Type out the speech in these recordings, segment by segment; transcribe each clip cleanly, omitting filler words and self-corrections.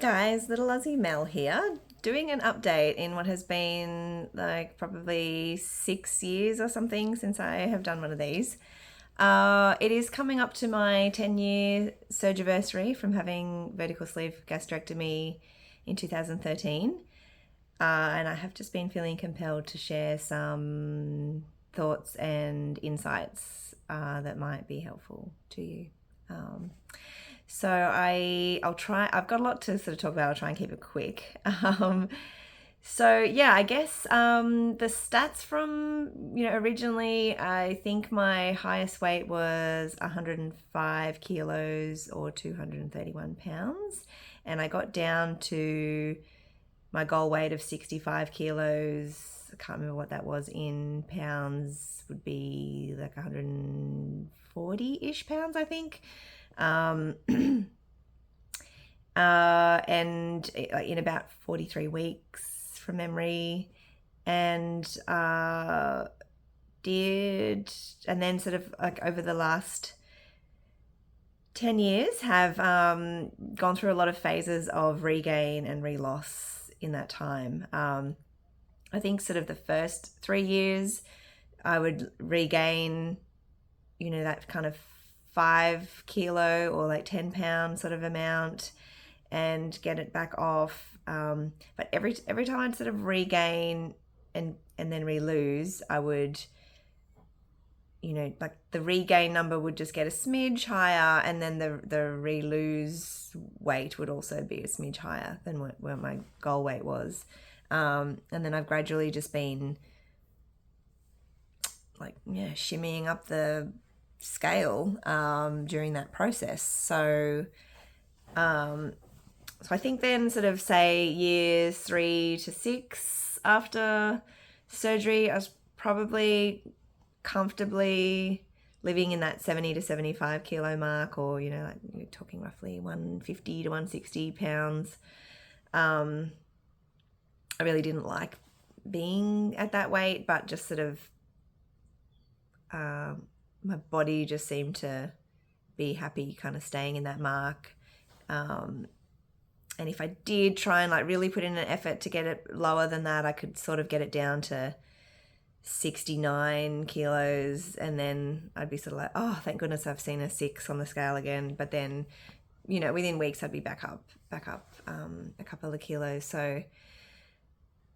guys, little Aussie Mel here, doing an update in what has been like probably 6 years or something since I have done one of these. It is coming up to my 10-year surgiversary from having vertical sleeve gastrectomy in 2013. And I have just been feeling compelled to share some thoughts and insights that might be helpful to you. So I'll try. I've got a lot to sort of talk about. I'll try and keep it quick. I guess the stats from originally, I think my highest weight was 105 kilos or 231 pounds, and I got down to my goal weight of 65 kilos. I can't remember what that was in pounds. Would be like 140-ish pounds, I think. And in about 43 weeks from memory, and then sort of like over the last 10 years have gone through a lot of phases of regain and re-loss in that time. I think sort of the first 3 years I would regain, that kind of 5 kilo or like 10 pound sort of amount and get it back off. But every time I'd sort of regain and then re-lose, I would, like the regain number would just get a smidge higher, and then the re-lose weight would also be a smidge higher than what my goal weight was. And then I've gradually just been shimmying up the scale during that process. So I think then sort of say years 3 to 6 after surgery, I was probably comfortably living in that 70 to 75 kilo mark, or you're talking roughly 150 to 160 pounds. I really didn't like being at that weight, but just sort of my body just seemed to be happy kind of staying in that mark. And if I did try and really put in an effort to get it lower than that, I could sort of get it down to 69 kilos, and then I'd be sort of like, oh, thank goodness I've seen a 6 on the scale again. But then, within weeks I'd be back up a couple of kilos. So,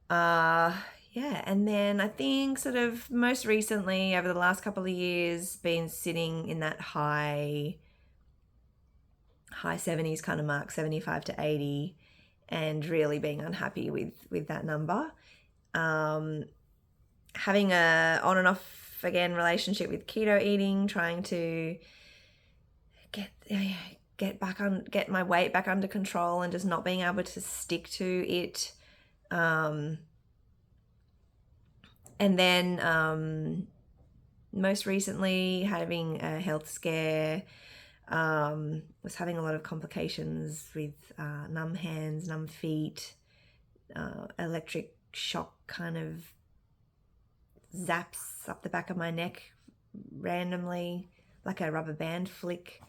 and then I think sort of most recently over the last couple of years been sitting in that high 70s kind of mark, 75 to 80, and really being unhappy with that number. Having a on and off again relationship with keto eating, trying to get my weight back under control, and just not being able to stick to it. And then most recently having a health scare. Was having a lot of complications with numb hands, numb feet, electric shock kind of zaps up the back of my neck randomly, like a rubber band flick,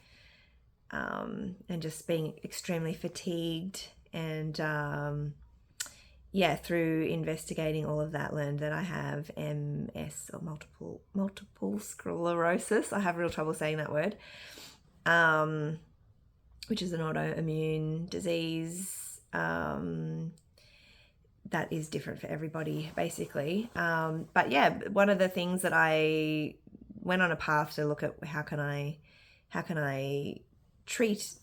and just being extremely fatigued. And through investigating all of that, learned that I have MS, or multiple sclerosis. I have real trouble saying that word. Which is an autoimmune disease that is different for everybody, basically. But one of the things that I went on a path to look at how can I treat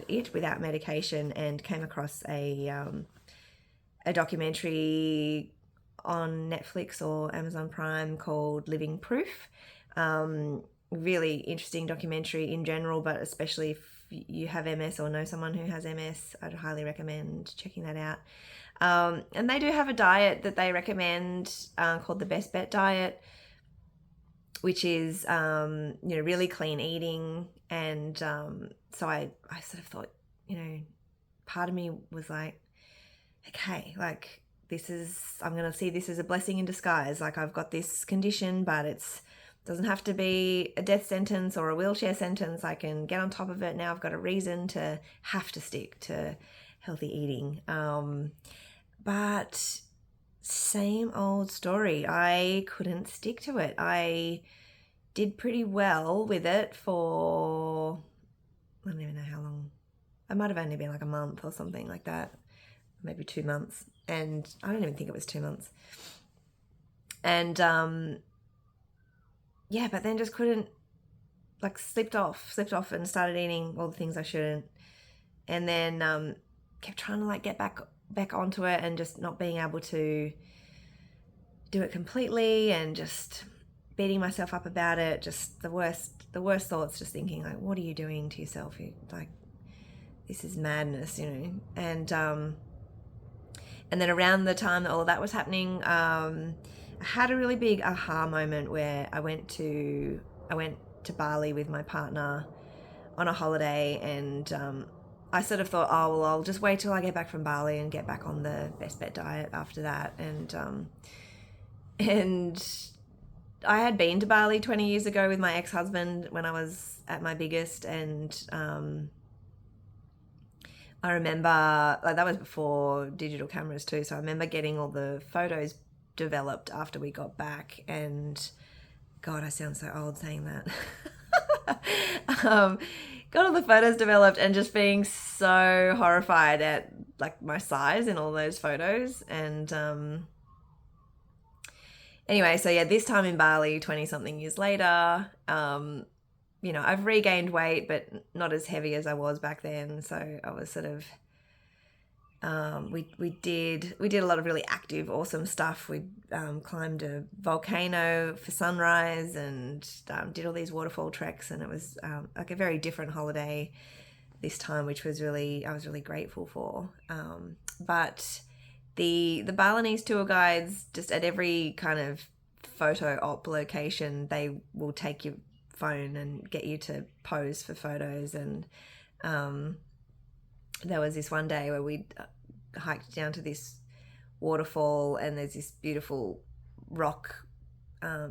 it without medication, and came across a documentary on Netflix or Amazon Prime called Living Proof. Really interesting documentary in general, but especially if you have MS or know someone who has MS, I'd highly recommend checking that out. And they do have a diet that they recommend called the Best Bet diet, which is really clean eating. And so I sort of thought, part of me was like, okay, like I'm going to see this as a blessing in disguise. Like, I've got this condition, but doesn't have to be a death sentence or a wheelchair sentence. I can get on top of it now. I've got a reason to have to stick to healthy eating. But same old story. I couldn't stick to it. I did pretty well with it for, I don't even know how long. It might have only been like a month or something like that, maybe 2 months. And I don't even think it was 2 months. And yeah, but then just couldn't, like slipped off and started eating all the things I shouldn't. And then kept trying to like get back onto it and just not being able to do it completely and just beating myself up about it. Just the worst thoughts, just thinking like, what are you doing to yourself? Like, this is madness, you know. And then around the time that all of that was happening, I had a really big aha moment where I went to Bali with my partner on a holiday, and I sort of thought, oh well, I'll just wait till I get back from Bali and get back on the best bet diet after that. And I had been to Bali 20 years ago with my ex-husband when I was at my biggest, and I remember, like, that was before digital cameras too, so I remember getting all the photos developed after we got back, and God, I sound so old saying that. Got all the photos developed and just being so horrified at like my size in all those photos. And anyway, so yeah, this time in Bali, 20 something years later, you know, I've regained weight, but not as heavy as I was back then. So I was sort of, we did a lot of really active, awesome stuff. We climbed a volcano for sunrise and did all these waterfall treks, and it was like a very different holiday this time, which was I was really grateful for. But the Balinese tour guides, just at every kind of photo op location, they will take your phone and get you to pose for photos. And there was this one day where we hiked down to this waterfall, and there's this beautiful rock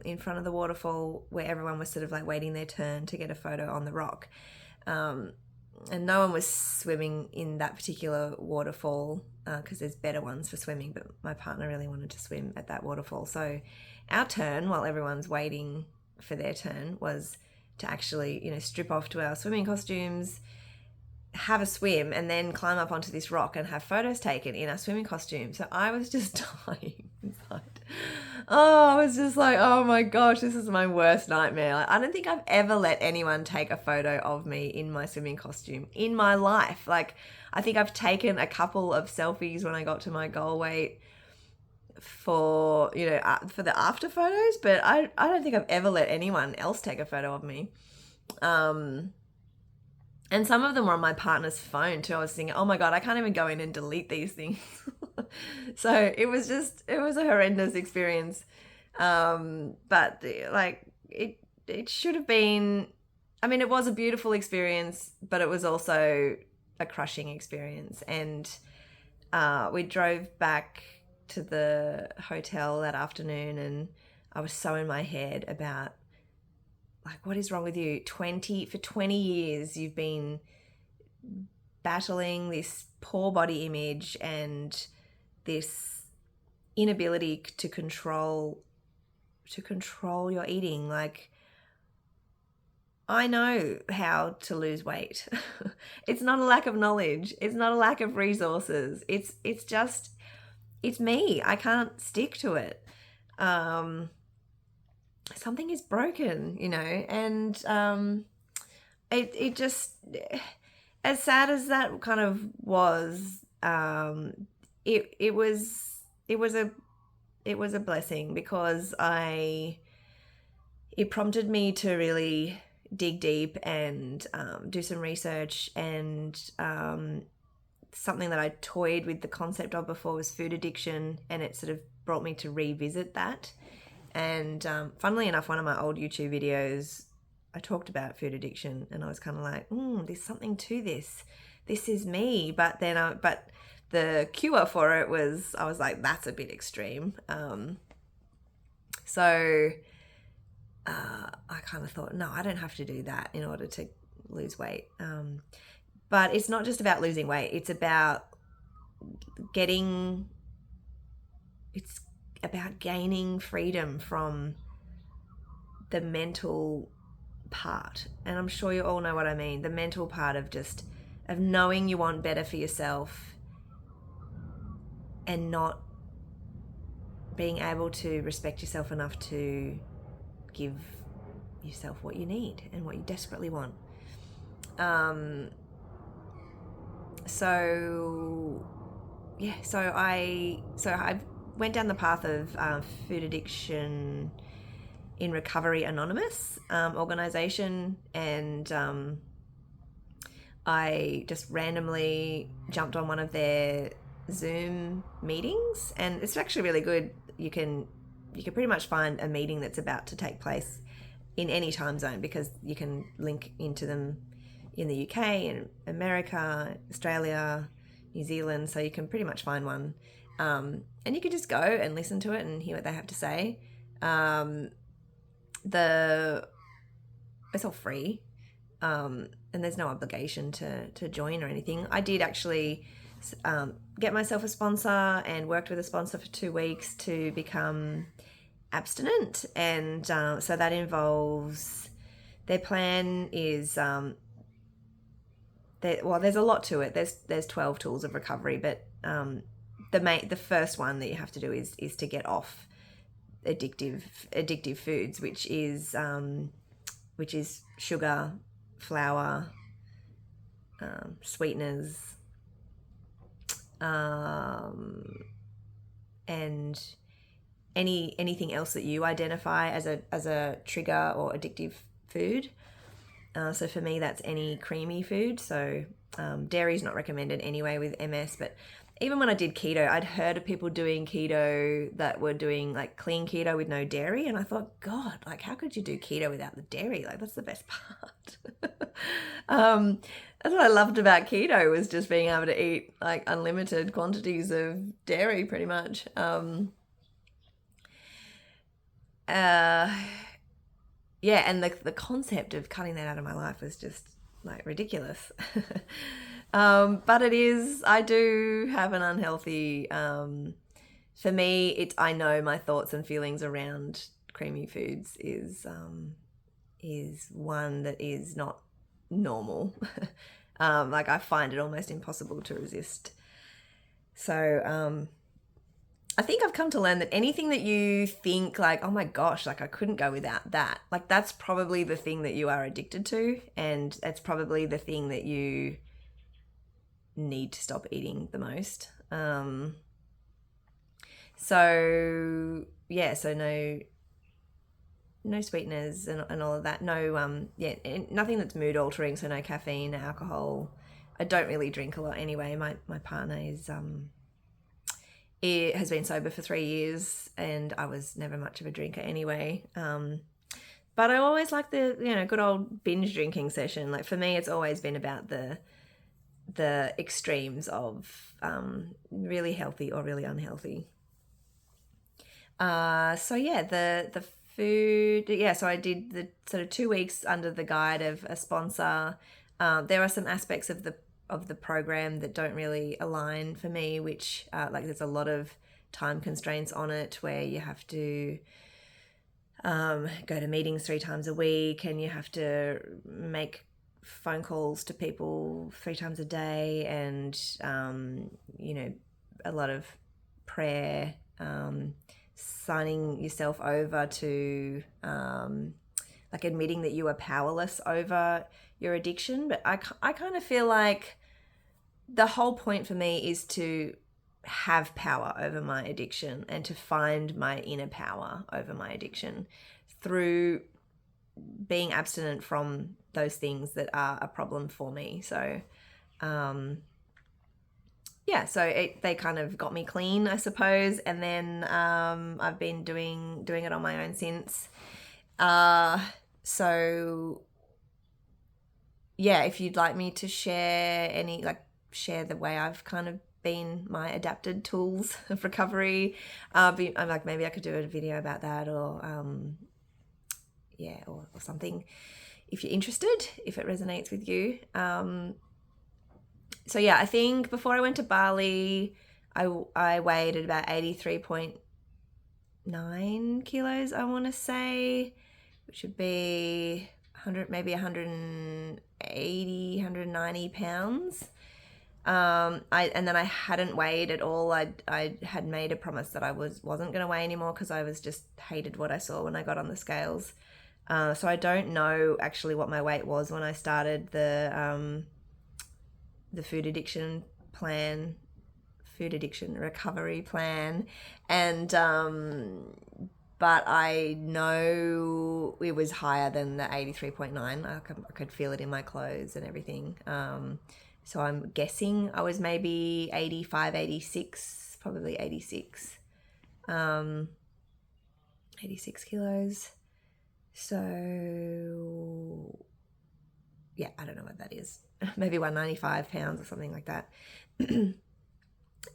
in front of the waterfall where everyone was sort of like waiting their turn to get a photo on the rock. And no one was swimming in that particular waterfall because there's better ones for swimming, but my partner really wanted to swim at that waterfall. So our turn, while everyone's waiting for their turn, was to actually, you know, strip off to our swimming costumes, have a swim, and then climb up onto this rock and have photos taken in our swimming costume. So I was just dying inside. Oh, I was just like, oh my gosh, this is my worst nightmare. Like, I don't think I've ever let anyone take a photo of me in my swimming costume in my life. Like, I think I've taken a couple of selfies when I got to my goal weight for, you know, for the after photos, but I don't think I've ever let anyone else take a photo of me. And some of them were on my partner's phone too. I was thinking, oh my God, I can't even go in and delete these things. So it was a horrendous experience. But like it should have been, I mean, it was a beautiful experience, but it was also a crushing experience. And we drove back to the hotel that afternoon, and I was so in my head about, like, what is wrong with you? For 20 years, you've been battling this poor body image and this inability to control your eating. Like, I know how to lose weight. It's not a lack of knowledge. It's not a lack of resources. It's just, it's me. I can't stick to it. Something is broken, you know, and it just, as sad as that kind of was, it was a blessing, because it prompted me to really dig deep and do some research. And something that I toyed with the concept of before was food addiction, and it sort of brought me to revisit that. And funnily enough, one of my old YouTube videos, I talked about food addiction, and I was kind of like, there's something to this. This is me. But then, but the cure for it was, I was like, that's a bit extreme. So I kind of thought, no, I don't have to do that in order to lose weight. But it's not just about losing weight. It's about it's about gaining freedom from the mental part. And I'm sure you all know what I mean. The mental part of knowing you want better for yourself and not being able to respect yourself enough to give yourself what you need and what you desperately want. So I went down the path of Food Addiction in Recovery Anonymous organization, and I just randomly jumped on one of their Zoom meetings, and it's actually really good. You can pretty much find a meeting that's about to take place in any time zone, because you can link into them in the UK and America, Australia, New Zealand, so you can pretty much find one. And you can just go and listen to it and hear what they have to say. It's all free, and there's no obligation to join or anything. I did actually get myself a sponsor and worked with a sponsor for 2 weeks to become abstinent, and so that involves, their plan is there's a lot to it. There's 12 tools of recovery, but the first one that you have to do is to get off addictive foods, which is sugar, flour, sweeteners, and anything else that you identify as a trigger or addictive food. So for me, that's any creamy food. So dairy is not recommended anyway with MS, but even when I did keto, I'd heard of people doing keto that were doing like clean keto with no dairy, and I thought, God, like, how could you do keto without the dairy? Like, that's the best part. That's what I loved about keto, was just being able to eat like unlimited quantities of dairy, pretty much. Yeah, and the concept of cutting that out of my life was just like ridiculous. But I do have an unhealthy, for me, I know my thoughts and feelings around creamy foods is one that is not normal. Like, I find it almost impossible to resist. So, I think I've come to learn that anything that you think like, oh my gosh, like I couldn't go without that, like that's probably the thing that you are addicted to, and that's probably the thing that you need to stop eating the most. So no sweeteners and all of that. No, nothing that's mood altering. So no caffeine, no alcohol. I don't really drink a lot anyway. My partner it has been sober for 3 years, and I was never much of a drinker anyway. But I always like the good old binge drinking session. Like, for me, it's always been about the extremes of really healthy or really unhealthy. The food. Yeah, so I did the sort of 2 weeks under the guide of a sponsor. There are some aspects of the program that don't really align for me, which like there's a lot of time constraints on it, where you have to go to meetings 3 times a week, and you have to make phone calls to people 3 times a day, and a lot of prayer, signing yourself over to like admitting that you are powerless over your addiction. But I kind of feel like the whole point for me is to have power over my addiction, and to find my inner power over my addiction through being abstinent from those things that are a problem for me. So they kind of got me clean, I suppose, and then I've been doing it on my own since. If you'd like me to share the way I've kind of been, my adapted tools of recovery, I'm like, maybe I could do a video about that, or or something, if you're interested, if it resonates with you. So yeah, I think before I went to Bali, I weighed at about 83.9 kilos, I want to say, which would be 100, maybe 180, 190 pounds. And then I hadn't weighed at all. I had made a promise that I wasn't going to weigh anymore because I was just hated what I saw when I got on the scales. So I don't know actually what my weight was when I started the food addiction recovery plan, and but I know it was higher than the 83.9. I could feel it in my clothes and everything. So I'm guessing I was maybe 85, 86, probably 86. 86 kilos. So, yeah, I don't know what that is. Maybe 195 pounds or something like that.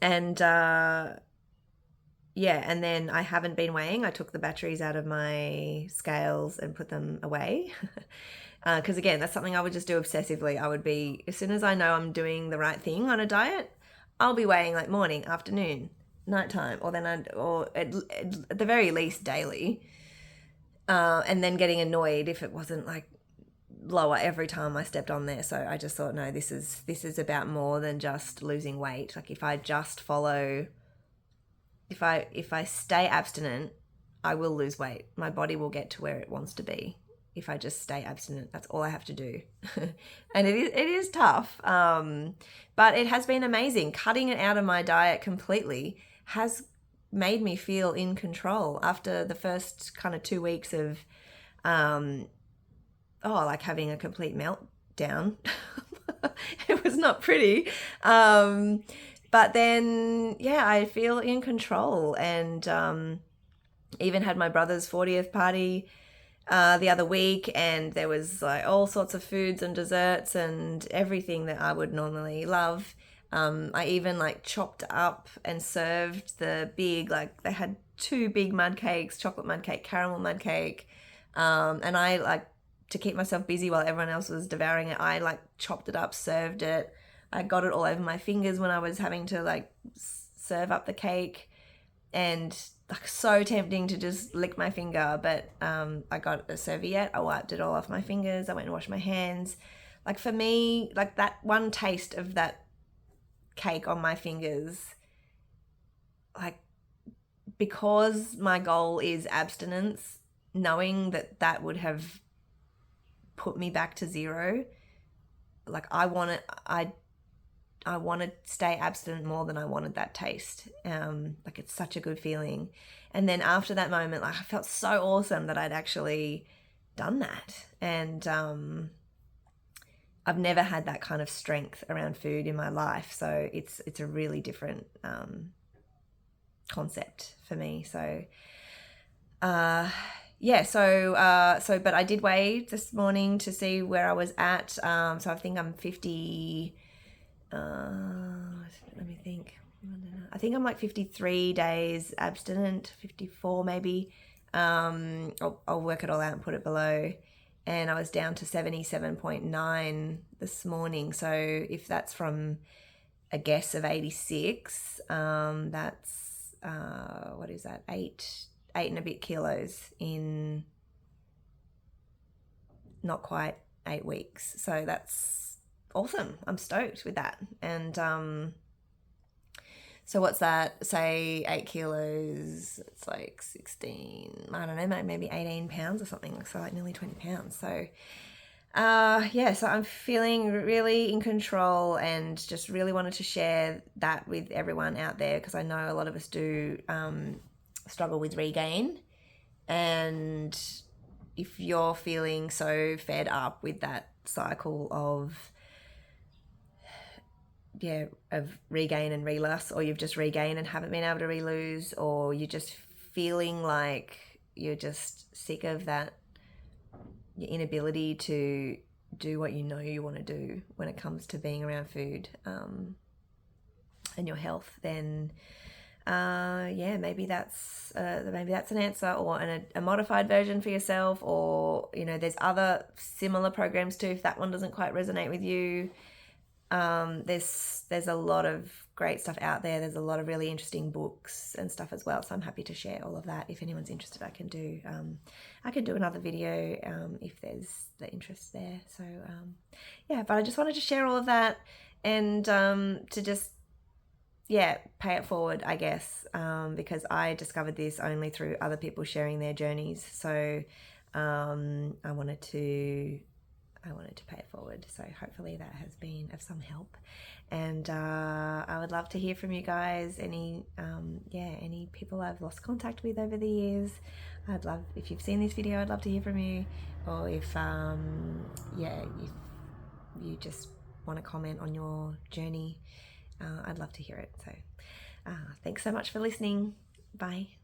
And, yeah, and then I haven't been weighing. I took the batteries out of my scales and put them away. Because again, that's something I would just do obsessively. I would be, as soon as I know I'm doing the right thing on a diet, I'll be weighing like morning, afternoon, nighttime, or at the very least daily. And then getting annoyed if it wasn't like lower every time I stepped on there. So I just thought, no, this is about more than just losing weight. Like if I just follow, if I stay abstinent, I will lose weight. My body will get to where it wants to be. If I just stay abstinent, that's all I have to do. And it is tough. But it has been amazing. Cutting it out of my diet completely has made me feel in control after the first kind of 2 weeks of, like having a complete meltdown. It was not pretty. But then, yeah, I feel in control, and even had my brother's 40th party the other week, and there was like all sorts of foods and desserts and everything that I would normally love. I even like chopped up and served the big, like they had 2 big mud cakes, chocolate mud cake, caramel mud cake. And I like, to keep myself busy while everyone else was devouring it, I like chopped it up, served it. I got it all over my fingers when I was having to like serve up the cake, and like so tempting to just lick my finger, but I got a serviette, I wiped it all off my fingers, I went and washed my hands. Like for me, like that one taste of that cake on my fingers, like because my goal is abstinence, knowing that would have put me back to zero, like I want to stay abstinent more than I wanted that taste. Like it's such a good feeling. And then after that moment, like I felt so awesome that I'd actually done that. And I've never had that kind of strength around food in my life. So it's a really different concept for me. So but I did weigh this morning to see where I was at. So I think I'm 50. Let me think. I think I'm like 53 days abstinent, 54 maybe. I'll work it all out and put it below. And I was down to 77.9 this morning. So if that's from a guess of 86, that's, what is that? 8 and a bit kilos in not quite 8 weeks. So that's awesome. I'm stoked with that. And so what's that? Say 8 kilos, it's like 16, I don't know, maybe 18 pounds or something. So like nearly 20 pounds. So so I'm feeling really in control, and just really wanted to share that with everyone out there, because I know a lot of us do struggle with regain. And if you're feeling so fed up with that cycle of regain and relapse, or you've just regained and haven't been able to relose, or you're just feeling like you're just sick of that, your inability to do what you know you want to do when it comes to being around food and your health, then maybe that's an answer, or a modified version for yourself. Or there's other similar programs too, if that one doesn't quite resonate with you. There's a lot of great stuff out there. There's a lot of really interesting books and stuff as well. So I'm happy to share all of that. If anyone's interested, I can do another video if there's the interest there. So yeah, but I just wanted to share all of that and to just pay it forward, I guess, because I discovered this only through other people sharing their journeys. So I wanted to pay it forward. So hopefully that has been of some help. And I would love to hear from you guys. Any people I've lost contact with over the years. I'd love, if you've seen this video, I'd love to hear from you. Or if if you just want to comment on your journey, I'd love to hear it. So thanks so much for listening. Bye.